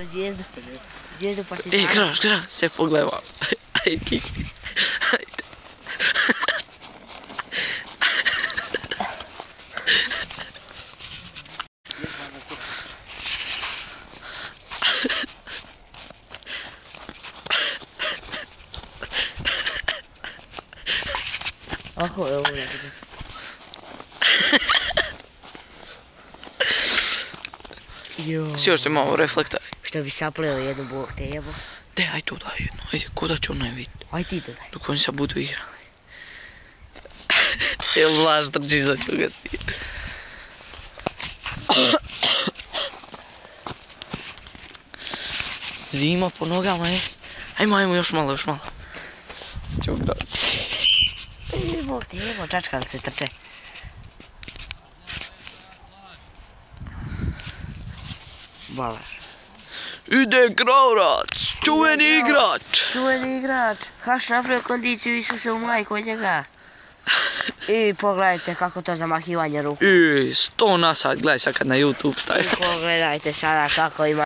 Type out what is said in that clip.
Zvijezdu Partizana. Graš, sve pogledaj vam. Ajde, kiki. Ajde. Ovo je ovo nekada. Si još imamo reflektori. Što bi sapleo jednu bog te jebo. Aj tu daj jedno, ajde, ko da će onaj vidjeti. Aj ti to daj. Dok oni sad budu igrali. Evo Vlaš drži za toga snije. Zima po nogama je. Ajmo, još malo. Ćemo doći. Bog te jebo, čačkali se trče. Balaš. Ide Kraurac, čuveni igrač. Čuveni igrač. Haš napravio kondiciju Isuse u majku od njega. I pogledajte kako to zamahivanje ruku. 100 na sat, gledaj sad kad na YouTube stavi. I pogledajte sada kako ima